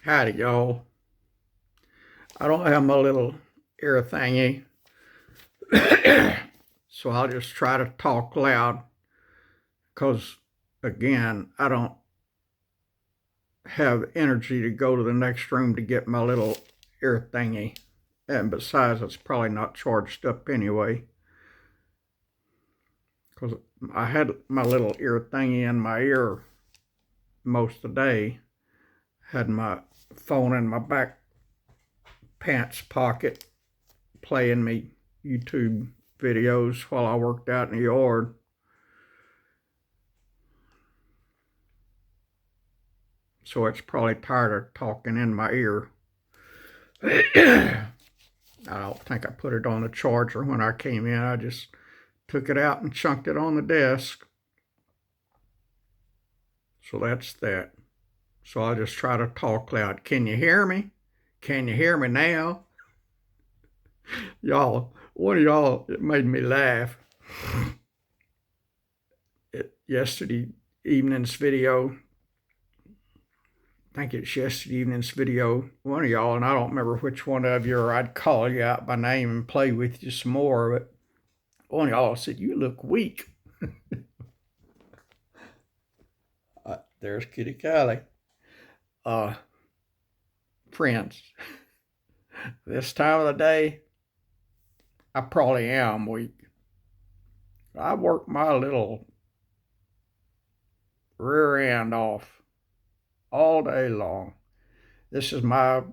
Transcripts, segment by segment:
Howdy, y'all. I don't have my little ear thingy, so I'll just try to talk loud because, again, I don't have energy to go to the next room to get my little ear thingy. And besides, it's probably not charged up anyway because I had my little ear thingy in my ear most of the day, had my phone in my back pants pocket playing me YouTube videos while I worked out in the yard. So it's probably tired of talking in my ear. I don't think I put it on the charger when I came in. I just took it out and chunked it on the desk. So that's that. So I'll just try to talk loud. Can you hear me? Can you hear me now? Y'all, one of y'all, it made me laugh. Yesterday evening's video, I think it's yesterday evening's video, one of y'all, and I don't remember which one of you, or I'd call you out by name and play with you some more, but one of y'all said, "You look weak." There's Kitty Callie. Uh, Friends, this time of the day, I probably am weak. I work my little rear end off all day long. This is my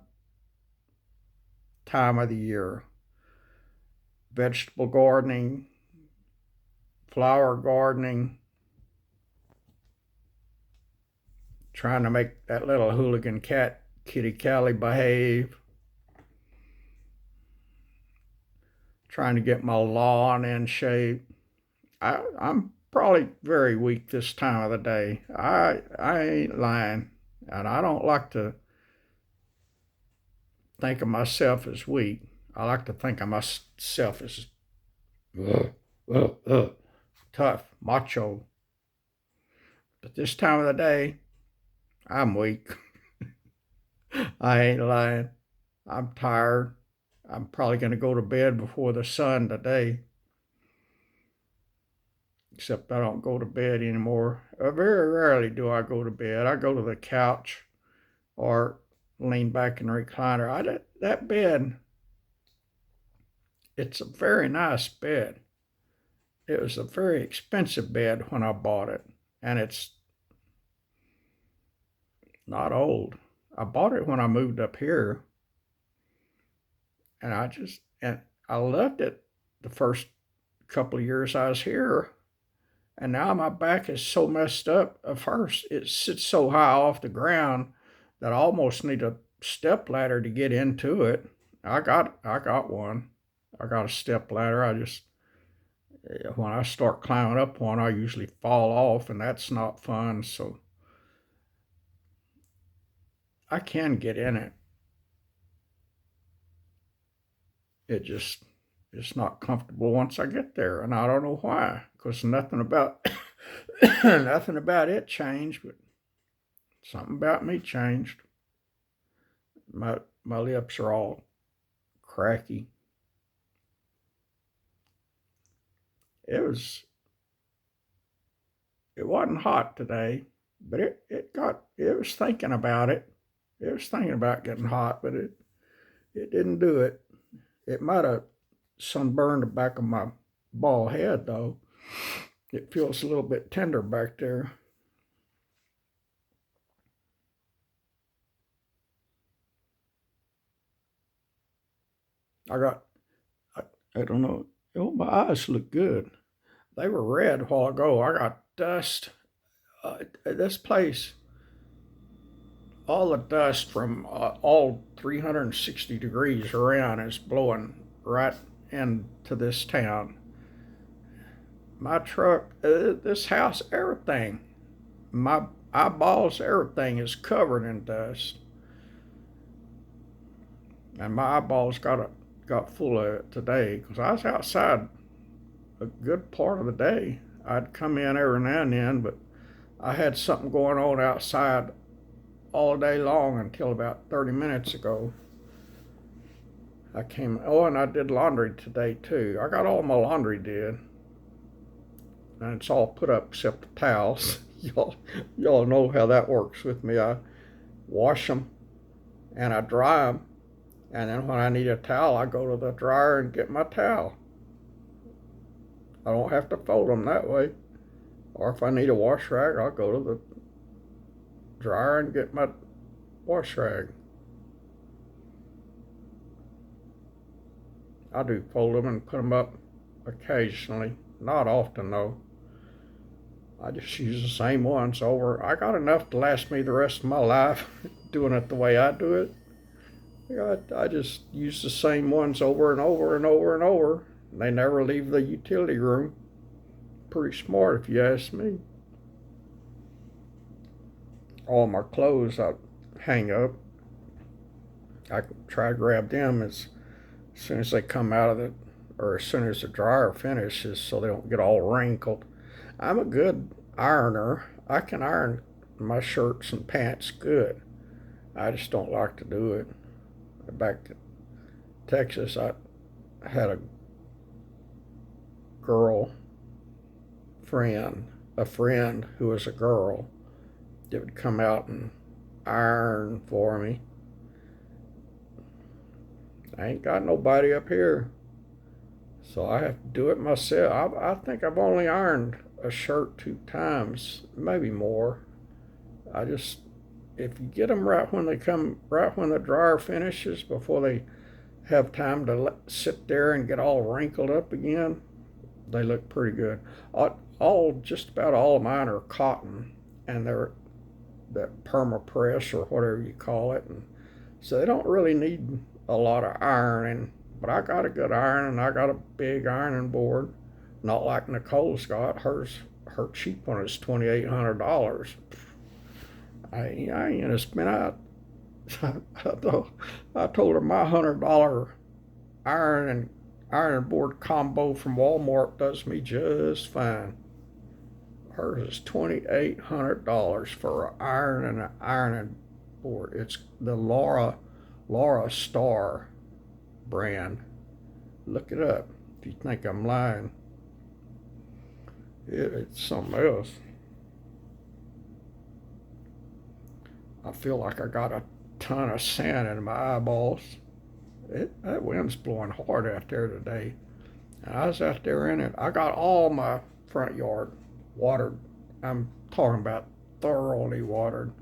time of the year. Vegetable gardening, flower gardening, trying to make that little hooligan cat, Kitty Callie, behave, trying to get my lawn in shape. I'm probably very weak this time of the day. I ain't lying, and I don't like to think of myself as weak. I like to think of myself as uh, tough, macho. But this time of the day, I'm weak. I ain't lying. I'm tired. I'm probably going to go to bed before the sun today. Except I don't go to bed anymore. Very rarely do I go to bed. I go to the couch or lean back in the recliner. That bed, it's a very nice bed. It was a very expensive bed when I bought it, and it's not old. I bought it when I moved up here, and I loved it the first couple of years I was here. And now my back is so messed up. At first, it sits so high off the ground that I almost need a step ladder to get into it. I got one. I got a step ladder. When I start climbing up one, I usually fall off, and that's not fun. So I can get in it. It just it's not comfortable once I get there, and I don't know why. Because nothing about nothing about it changed, but something about me changed. My lips are all cracky. It was it wasn't hot today, but it was thinking about it. It was thinking about getting hot, but it didn't do it. It might have sunburned the back of my bald head though. It feels a little bit tender back there. I got I, I don't know. Oh, my eyes look good. They were red a while ago. I got dust. This place, all the dust from all 360 degrees around is blowing right into this town. My truck, this house, everything, my eyeballs, everything is covered in dust. And my eyeballs got full of it today because I was outside a good part of the day. I'd come in every now and then, but I had something going on outside all day long until about 30 minutes ago. I came, oh, and I did laundry today too. I got all my laundry did. And it's all put up except the towels. y'all know how that works with me. I wash them and I dry them. And then when I need a towel, I go to the dryer and get my towel. I don't have to fold them that way. Or if I need a wash rag, I'll go to the dryer and get my wash rag. I do fold them and put them up occasionally. Not often though. I just use the same ones over. I got enough to last me the rest of my life doing it the way I do it. I just use the same ones over and over and over and over. They never leave the utility room. Pretty smart if you ask me. All my clothes I hang up. I try to grab them as soon as they come out of it, or as soon as the dryer finishes so they don't get all wrinkled. I'm a good ironer. I can iron my shirts and pants good. I just don't like to do it. Back to Texas, I had a friend who was a girl that would come out and iron for me. I ain't got nobody up here, so I have to do it myself. I think I've only ironed a shirt 2 times, maybe more. If you get them right when the dryer finishes, before they have time to sit there and get all wrinkled up again, they look pretty good. Just about all of mine are cotton, and they're that perma-press or whatever you call it, and so they don't really need a lot of ironing. But I got a good iron, and I got a big ironing board, not like Nicole's got. Her cheap one is $2,800. I ain't gonna spend out. I told her my $100 ironing board combo from Walmart does me just fine. Hers is $2,800 for an iron and an ironing board. It's the Laura Star brand. Look it up if you think I'm lying. It's something else. I feel like I got a ton of sand in my eyeballs. That wind's blowing hard out there today. And I was out there in it. I got all my front yard watered. I'm talking about thoroughly watered.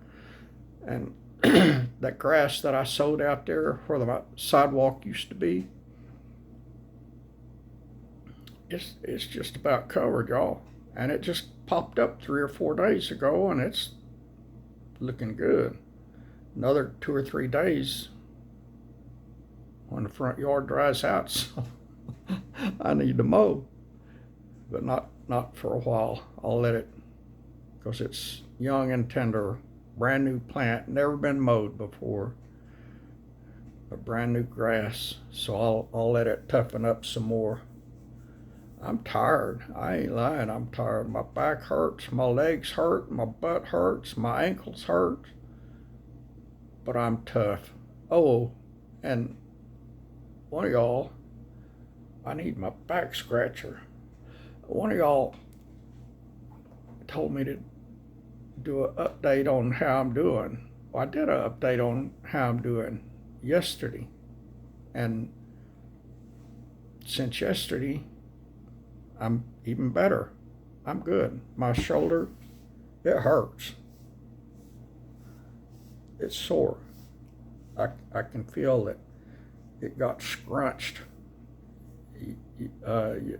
And that grass that I sowed out there where the sidewalk used to be, it's just about covered, y'all. And it just popped up 3 or 4 days ago, and it's looking good. Another 2 or 3 days when the front yard dries out, so I need to mow, but not for a while. I'll let it, because it's young and tender, brand new plant, never been mowed before, a brand new grass, so I'll let it toughen up some more. I'm tired. I ain't lying. I'm tired. My back hurts, my legs hurt, my butt hurts, my ankles hurt, but I'm tough. Oh, and one of y'all, I need my back scratcher. One of y'all told me to do an update on how I'm doing. Well, I did an update on how I'm doing yesterday, and since yesterday, I'm even better. I'm good. My shoulder, it hurts. It's sore. I can feel that it got scrunched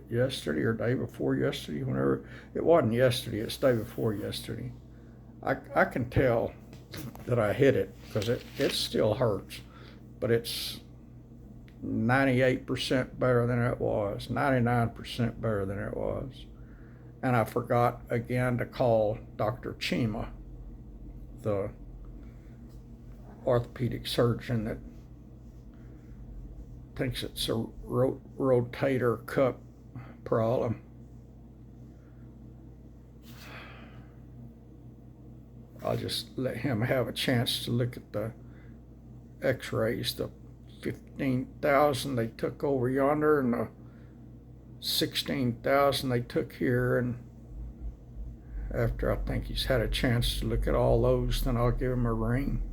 yesterday or day before yesterday, whenever. It wasn't yesterday, it's day before yesterday. I can tell that I hit it because it still hurts, but it's 98% better than it was, 99% better than it was. And I forgot again to call Dr. Chima, the orthopedic surgeon that thinks it's a rotator cuff problem. I'll just let him have a chance to look at the x-rays, the 15,000 they took over yonder and the 16,000 they took here. And after I think he's had a chance to look at all those, then I'll give him a ring.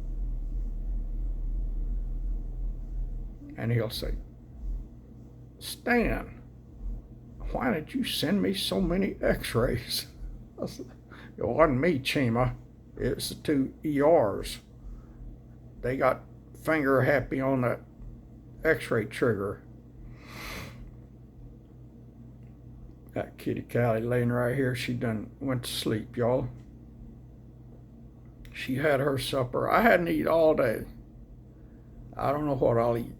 And he'll say, Stan, why did you send me so many x-rays? I said, it wasn't me, Chima. It's the two ERs. They got finger happy on that x-ray trigger. Got Kitty Callie laying right here. She done went to sleep, y'all. She had her supper. I hadn't eaten all day. I don't know what I'll eat.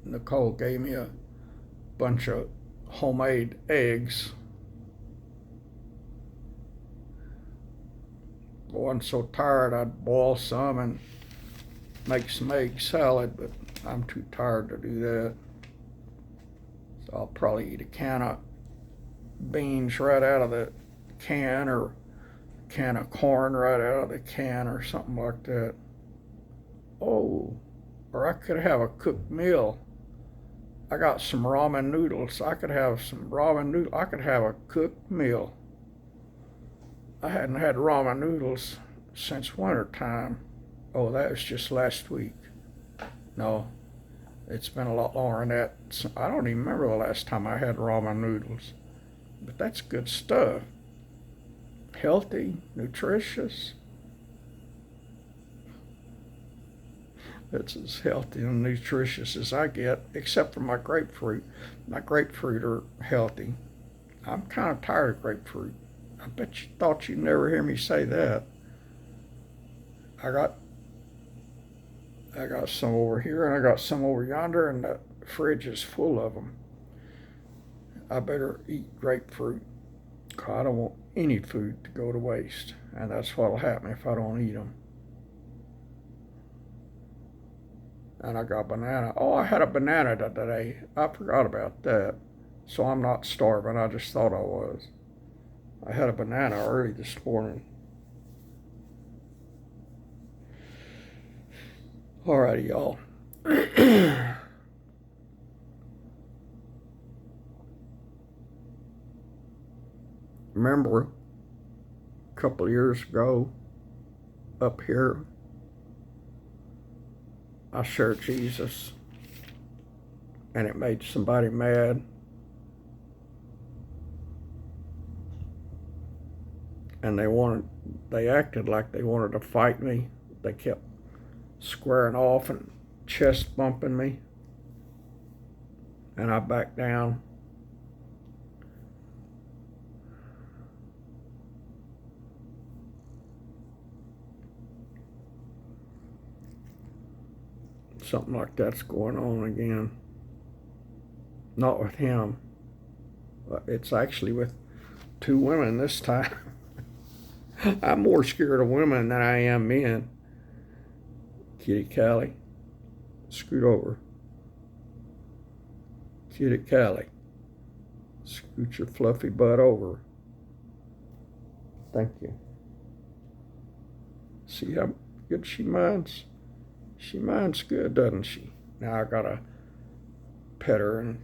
Nicole gave me a bunch of homemade eggs. I wasn't so tired I'd boil some and make some egg salad, but I'm too tired to do that. So I'll probably eat a can of beans right out of the can, or a can of corn right out of the can, or something like that. Oh, or I could have a cooked meal. I got some ramen noodles. I could have some ramen noodles. I could have a cooked meal. I hadn't had ramen noodles since winter time. Oh, that was just last week. No, it's been a lot longer than that. I don't even remember the last time I had ramen noodles. But that's good stuff. Healthy, nutritious. It's as healthy and nutritious as I get, except for my grapefruit. My grapefruit are healthy. I'm kind of tired of grapefruit. I bet you thought you'd never hear me say that. I got some over here, and I got some over yonder, and the fridge is full of them. I better eat grapefruit. I don't want any food to go to waste, and that's what'll happen if I don't eat them. And I got banana. Oh, I had a banana today. I forgot about that. So I'm not starving. I just thought I was. I had a banana early this morning. Alrighty, y'all. Remember a couple of years ago up here, I shared Jesus and it made somebody mad. And they acted like they wanted to fight me. They kept squaring off and chest bumping me. And I backed down. Something like that's going on again. Not with him. It's actually with two women this time. I'm more scared of women than I am men. Kitty Callie, scoot over. Kitty Callie, scoot your fluffy butt over. Thank you. See how good she minds? She minds good, doesn't she? Now I gotta pet her and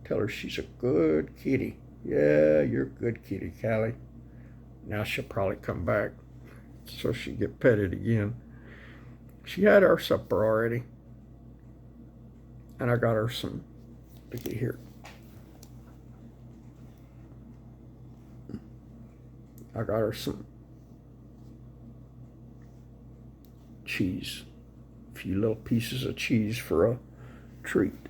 tell her she's a good kitty. Yeah, you're a good kitty, Callie. Now she'll probably come back so she get petted again. She had her supper already. And I got her some, look at here. I got her some cheese. A few little pieces of cheese for a treat.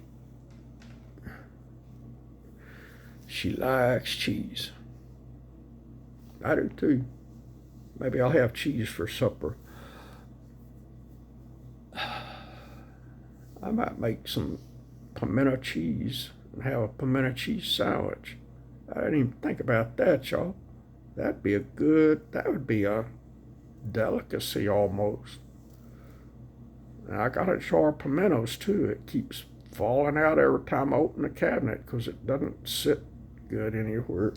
She likes cheese. I do too. Maybe I'll have cheese for supper. I might make some pimento cheese and have a pimento cheese sandwich. I didn't even think about that, y'all. That would be a delicacy almost. And I got a jar of pimentos too. It keeps falling out every time I open the cabinet because it doesn't sit good anywhere.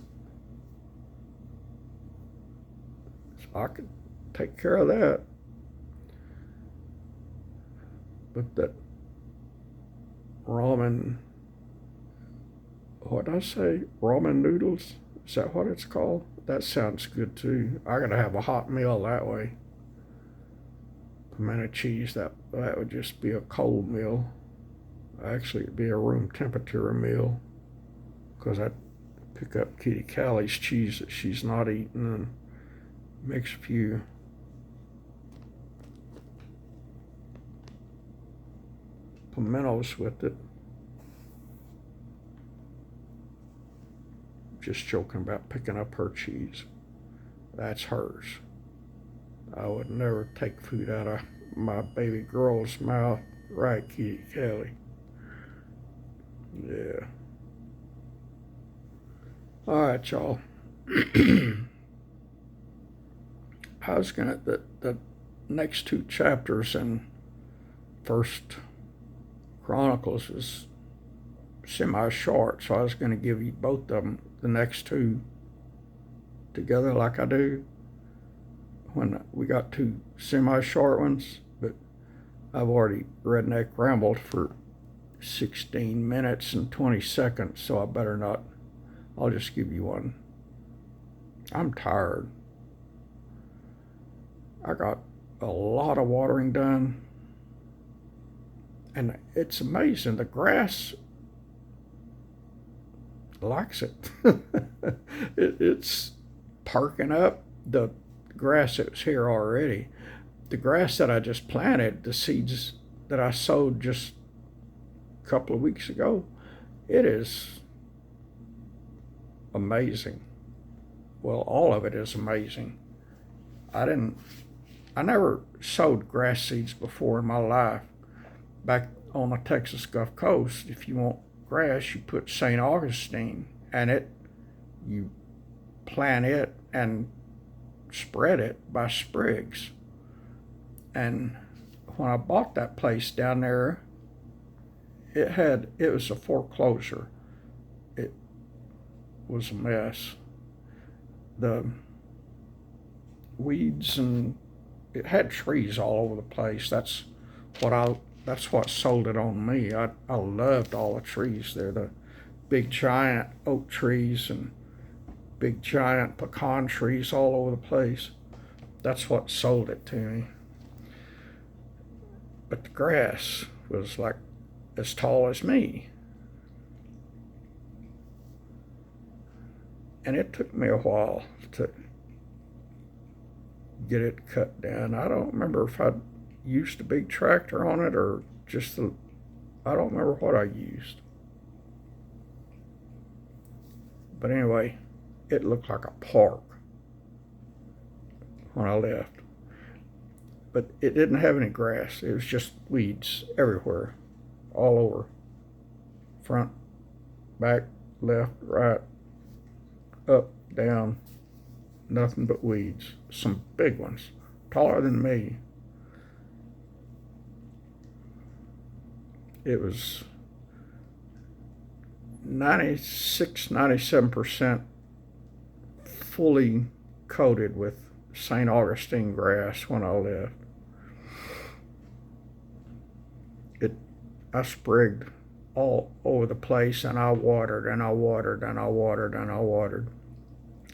So I could take care of that. But that ramen, what did I say? Ramen noodles? Is that what it's called? That sounds good too. I gotta have a hot meal that way. Pimento cheese, that would just be a cold meal. Actually, it'd be a room temperature meal, because I'd pick up Kitty Callie's cheese that she's not eating and mix a few pimentos with it. Just joking about picking up her cheese. That's hers. I would never take food out of my baby girl's mouth. Right, Kitty Callie? Yeah. All right, y'all. I was gonna the next two chapters in First Chronicles is semi-short, so I was gonna give you both of them, the next two, together like I do when we got two semi-short ones. But I've already redneck rambled for 16 minutes and 20 seconds, so I better not. I'll just give you one. I'm tired. I got a lot of watering done, and it's amazing. The grass likes it. It's parking up. The grass that was here already, the grass that I just planted, the seeds that I sowed just a couple of weeks ago, it is amazing. Well, all of it is amazing. I never sowed grass seeds before in my life. Back on the Texas Gulf Coast, if you want grass, you put St. Augustine, and you plant it and spread it by sprigs. And when I bought that place down there, it was a foreclosure. It was a mess. The weeds, and it had trees all over the place. That's what sold it on me. I loved all the trees there, the big giant oak trees and big giant pecan trees all over the place. That's what sold it to me. But the grass was like as tall as me. And it took me a while to get it cut down. I don't remember if I used a big tractor on it or I don't remember what I used. But anyway, it looked like a park when I left. But it didn't have any grass. It was just weeds everywhere, all over. Front, back, left, right, up, down, nothing but weeds. Some big ones, taller than me. It was 97% fully coated with St. Augustine grass when I left. I sprigged all over the place, and I watered and I watered and I watered and I watered.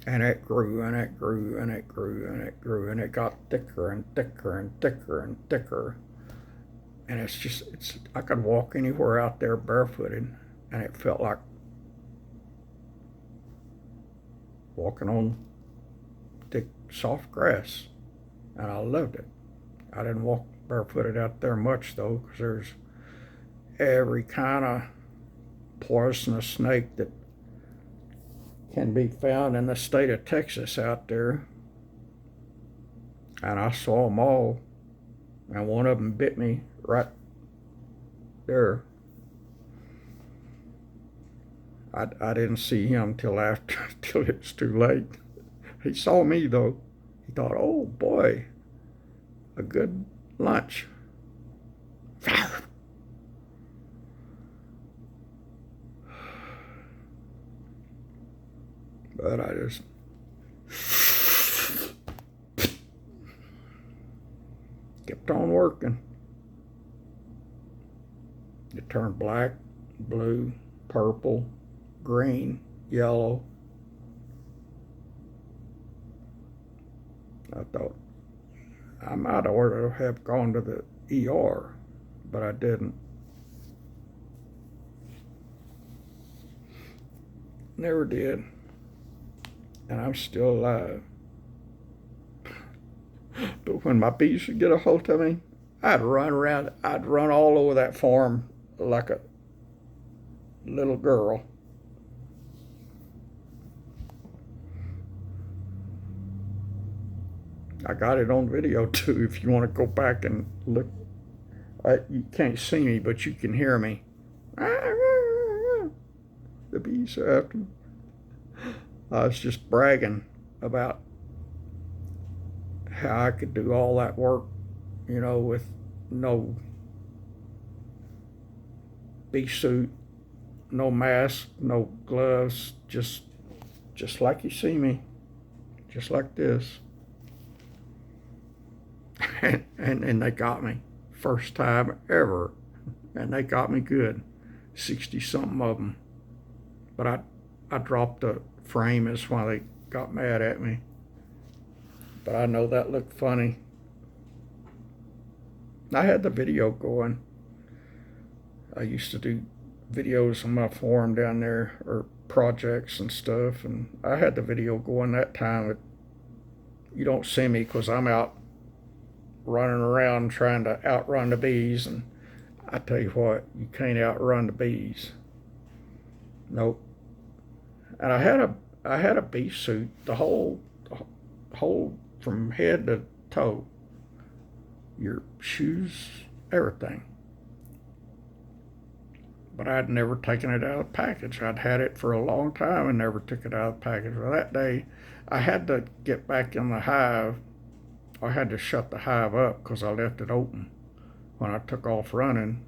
And it grew and it grew and it grew and it grew, and it got thicker and thicker and thicker and thicker. And I could walk anywhere out there barefooted, and it felt like walking on thick, soft grass. And I loved it. I didn't walk barefooted out there much, though, because there's every kind of poisonous snake that can be found in the state of Texas out there. And I saw them all, and one of them bit me right there. I didn't see him till it was too late. He saw me, though. He thought, oh boy, a good lunch. But I just Kept on working. It turned black, blue, purple, green, yellow. I thought I might ought to have gone to the ER, but I didn't. Never did. And I'm still alive. But when my bees would get a hold of me, I'd run around, I'd run all over that farm like a little girl. I got it on video too if you want to go back and look. You can't see me, but you can hear me. The bees are after me. I was just bragging about how I could do all that work, with no bee suit, no mask, no gloves, just like you see me, just like this. And they got me. First time ever. And they got me good. 60 something of them. But I dropped the frame, is why they got mad at me. But I know that looked funny. I had the video going. I used to do videos on my forum down there, or projects and stuff, and I had the video going that time. You don't see me because I'm out running around trying to outrun the bees, and I tell you what, you can't outrun the bees. Nope. And I had a bee suit, the whole from head to toe, your shoes, everything. But I'd never taken it out of the package. I'd had it for a long time and never took it out of the package. Well, that day, I had to get back in the hive. I had to shut the hive up because I left it open. When I took off running,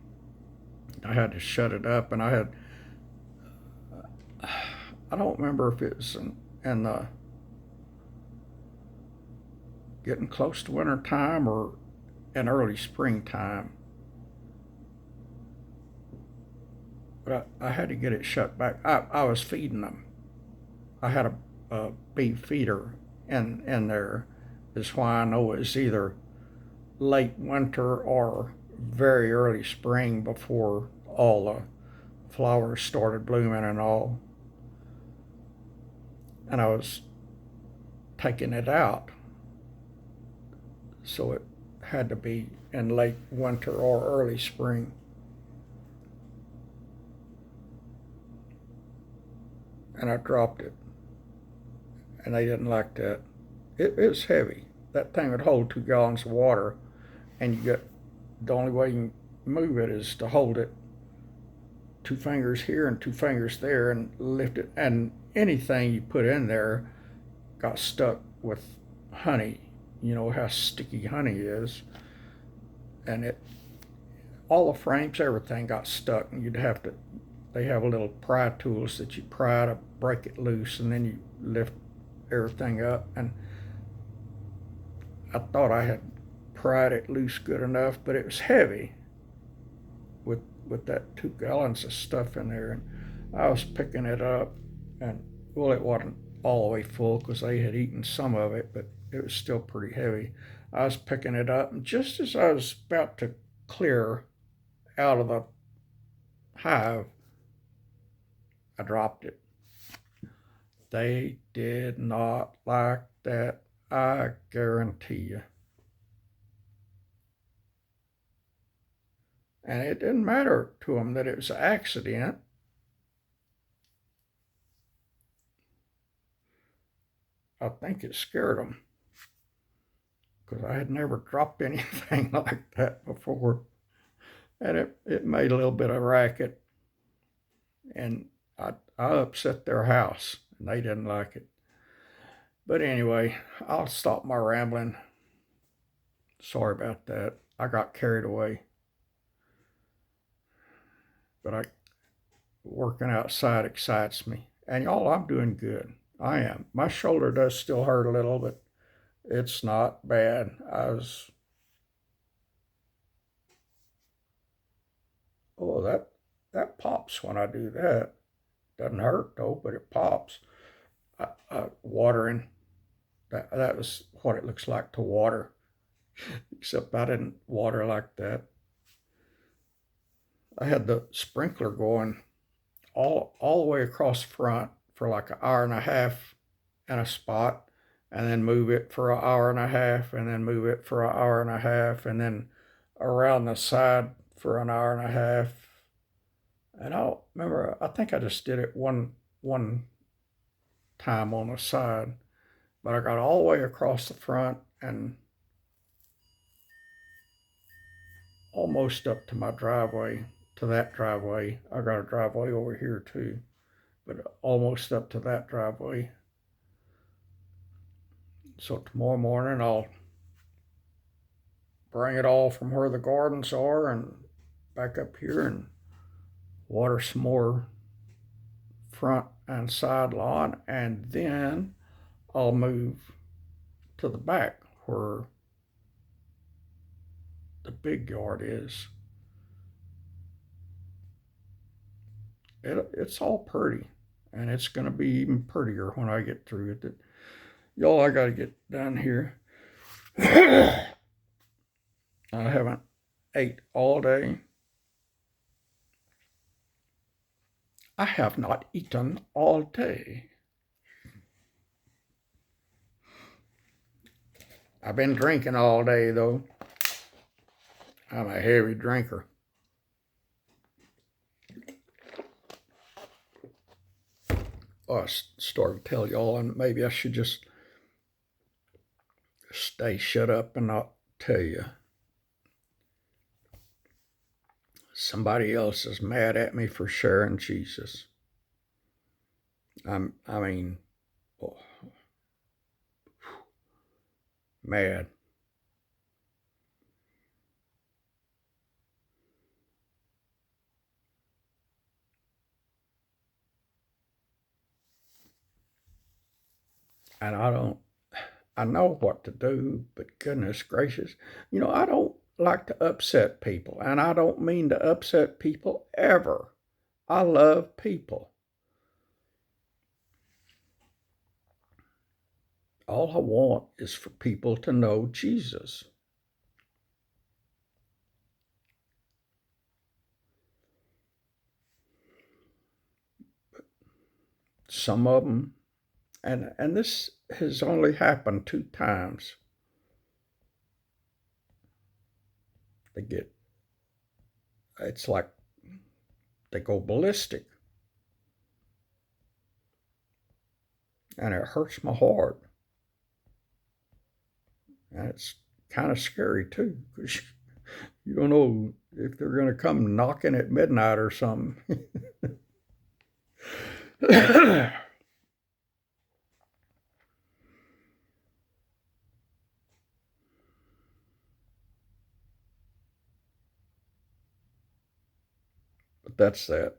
I had to shut it up, and I don't remember if it was in the getting close to winter time or in early springtime. But I had to get it shut back. I was feeding them. I had a bee feeder in there. Is why I know it's either late winter or very early spring before all the flowers started blooming and all. And I was taking it out. So it had to be in late winter or early spring. And I dropped it. And they didn't like that. It was heavy. That thing would hold 2 gallons of water, and the only way you can move it is to hold it 2 fingers here and 2 fingers there and lift it. And anything you put in there got stuck with honey. You know how sticky honey is. And all the frames, everything got stuck, and they have little pry tools that you pry to break it loose, and then you lift everything up. And I thought I had pried it loose good enough, but it was heavy with that 2 gallons of stuff in there. And I was picking it up, and well, it wasn't all the way full because they had eaten some of it, but it was still pretty heavy. I was picking it up, and just as I was about to clear out of the hive, I dropped it. They did not like that, I guarantee you. And it didn't matter to them that it was an accident. I think it scared them because I had never dropped anything like that before. And it made a little bit of racket. And I upset their house, and they didn't like it. But anyway, I'll stop my rambling. Sorry about that. I got carried away. But working outside excites me. And y'all, I'm doing good. I am. My shoulder does still hurt a little, but it's not bad. that pops when I do that. Doesn't hurt though, but it pops. Watering. That was what it looks like to water. Except I didn't water like that. I had the sprinkler going all the way across the front for like an hour and a half in a spot, and then move it for an hour and a half, and then move it for an hour and a half, and then around the side for an hour and a half. And I don't remember. I think I just did it one time on the side, but I got all the way across the front and almost up to my driveway, to that driveway. I got a driveway over here too, but almost up to that driveway. So tomorrow morning I'll bring it all from where the gardens are and back up here and water some more front and side lawn, and then I'll move to the back where the big yard is. It's all pretty, and it's going to be even prettier when I get through it. Y'all, I got to get done here. I haven't ate all day. I have not eaten all day. I've been drinking all day, though. I'm a heavy drinker. I started to tell y'all, and maybe I should just stay shut up and not tell you. Somebody else is mad at me for sharing Jesus. I mean, oh, mad. And I know what to do, but goodness gracious, I don't like to upset people, and I don't mean to upset people ever. I love people. All I want is for people to know Jesus. Some of them, and this has only happened 2 times. It's like they go ballistic. And it hurts my heart. And it's kind of scary too, because you don't know if they're going to come knocking at midnight or something. But that's that.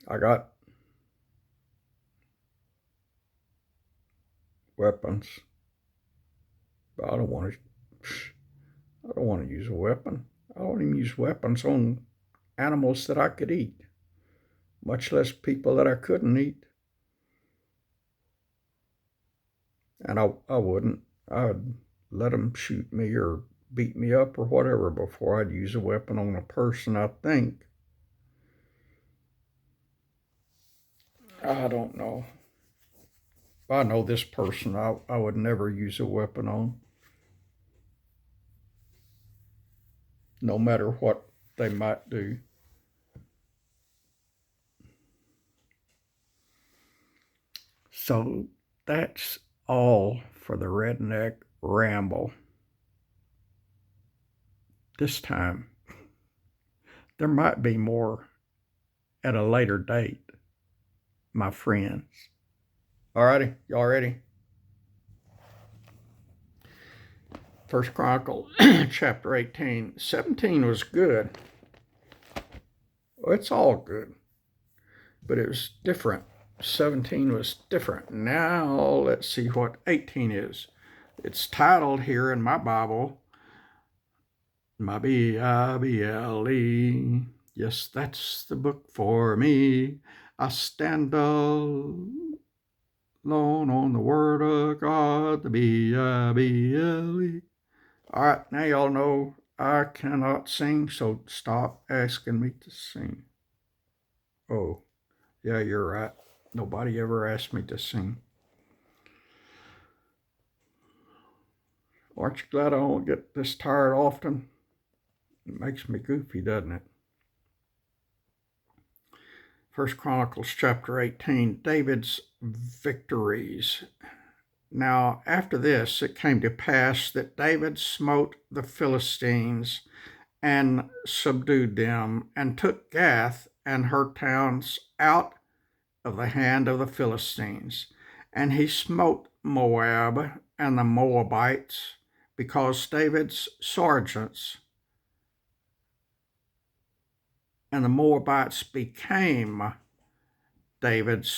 I got weapons, but I don't want to use a weapon. I don't even use weapons on animals that I could eat, much less people that I couldn't eat. And I wouldn't. I'd let them shoot me or beat me up or whatever before I'd use a weapon on a person, I think. I don't know. I know this person I would never use a weapon on, no matter what they might do. So that's all for the Redneck Ramble. This time, there might be more at a later date, my friends. Alrighty, y'all ready? First Chronicles, chapter 18. 17 was good. Well, it's all good, but it was different. 17 was different. Now let's see what 18 is. It's titled here in my Bible, My Bible. Yes, that's the book for me. I stand alone on the Word of God, the Bible. All right, now y'all know I cannot sing, so stop asking me to sing. Oh, yeah, you're right. Nobody ever asked me to sing. Aren't you glad I don't get this tired often? It makes me goofy, doesn't it? First Chronicles chapter 18, David's victories. Now, after this, it came to pass that David smote the Philistines and subdued them, and took Gath and her towns out of the hand of the Philistines. And he smote Moab and the Moabites, because David's sergeants and the Moabites became David's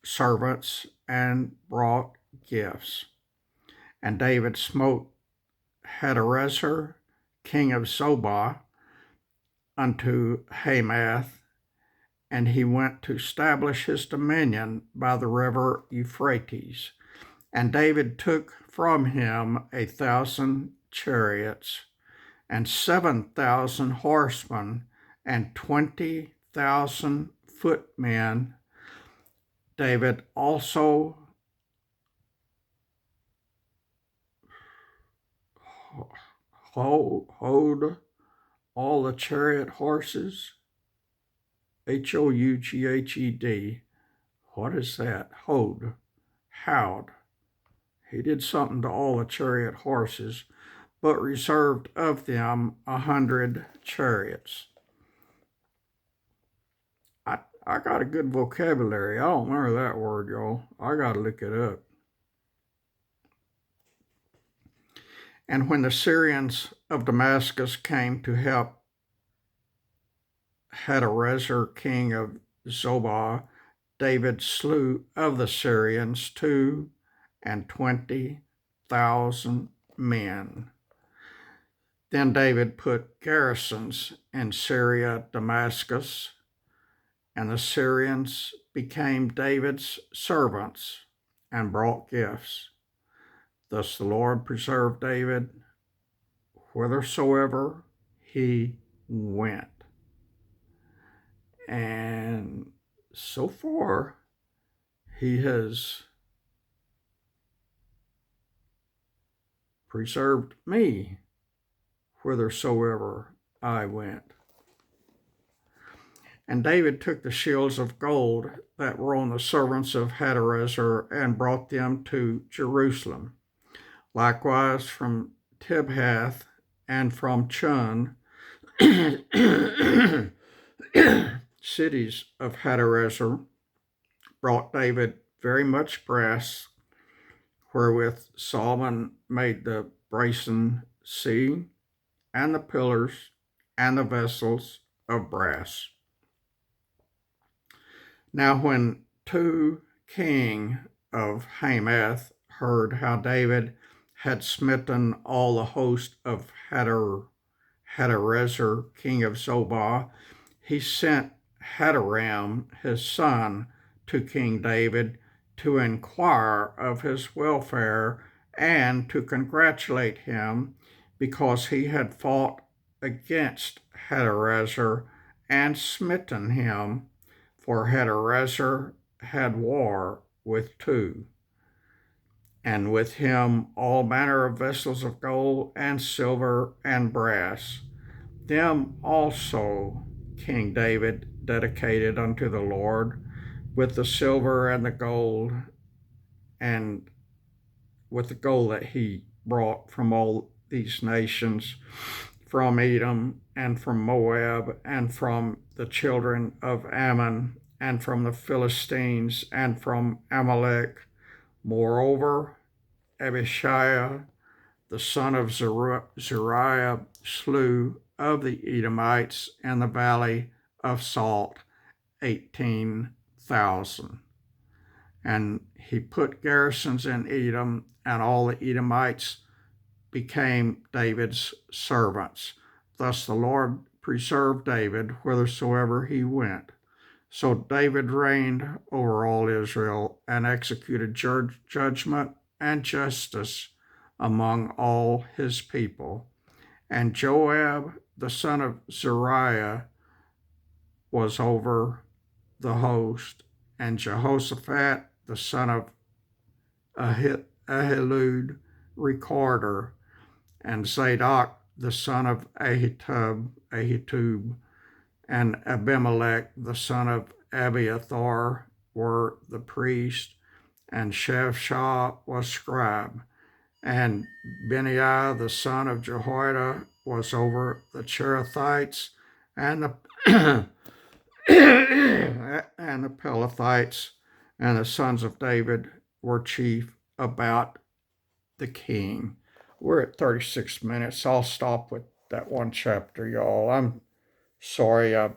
servants and brought gifts. And David smote Hadarezer, king of Zobah, unto Hamath, and he went to establish his dominion by the river Euphrates. And David took from him 1,000 chariots, and 7,000 horsemen, and 20,000 footmen. David also houged all the chariot horses. Houghed. What is that? Houghed. Howd. He did something to all the chariot horses, but reserved of them 100 chariots. I got a good vocabulary. I don't remember that word, y'all. I got to look it up. And when the Syrians of Damascus came to help Hadarezer, king of Zobah, David slew of the Syrians 22,000 men. Then David put garrisons in Syria, Damascus, and the Syrians became David's servants and brought gifts. Thus the Lord preserved David whithersoever he went. And so far, he has preserved me whithersoever I went. And David took the shields of gold that were on the servants of Hadarezer and brought them to Jerusalem. Likewise from Tibhath and from Chun, cities of Hadarezer, brought David very much brass, wherewith Solomon made the brazen sea, and the pillars, and the vessels of brass. Now when king of Hamath heard how David had smitten all the host of Hadarezer, king of Zobah, he sent Hadaram, his son, to King David to inquire of his welfare and to congratulate him, because he had fought against Hadarezer and smitten him, for Hadarezer had war with two, and with him all manner of vessels of gold and silver and brass. Them also King David dedicated unto the Lord, with the silver and the gold, and with the gold that he brought from all these nations, from Edom and from Moab and from the children of Ammon and from the Philistines and from Amalek. Moreover, Abishai, the son of Zeruiah, slew of the Edomites in the valley of Salt 18,000. And he put garrisons in Edom, and all the Edomites became David's servants. Thus the Lord preserved David whithersoever he went. So David reigned over all Israel and executed judgment and justice among all his people. And Joab, the son of Zeruiah, was over the host, and Jehoshaphat, the son of Ahilud, recorder, and Zadok, the son of Ahitub, and Abimelech, the son of Abiathar, were the priest, and Shevshah was scribe, and Benaiah, the son of Jehoiada, was over the Cherethites, and the and the Pelethites, and the sons of David were chief about the king. We're at 36 minutes. I'll stop with that one chapter, y'all. I'm sorry I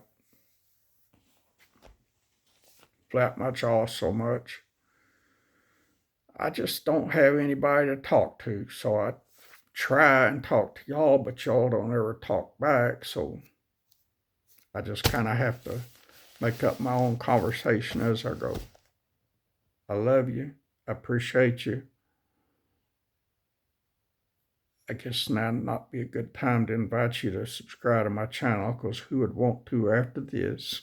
flapped my jaw so much. I just don't have anybody to talk to, so I try and talk to y'all, but y'all don't ever talk back, so I just kind of have to make up my own conversation as I go. I love you. I appreciate you. I guess now not be a good time to invite you to subscribe to my channel, because who would want to after this?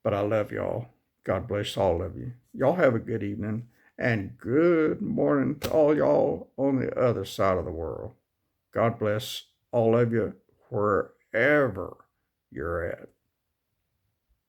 But I love y'all. God bless all of you. Y'all have a good evening, and good morning to all y'all on the other side of the world. God bless all of you wherever you're at.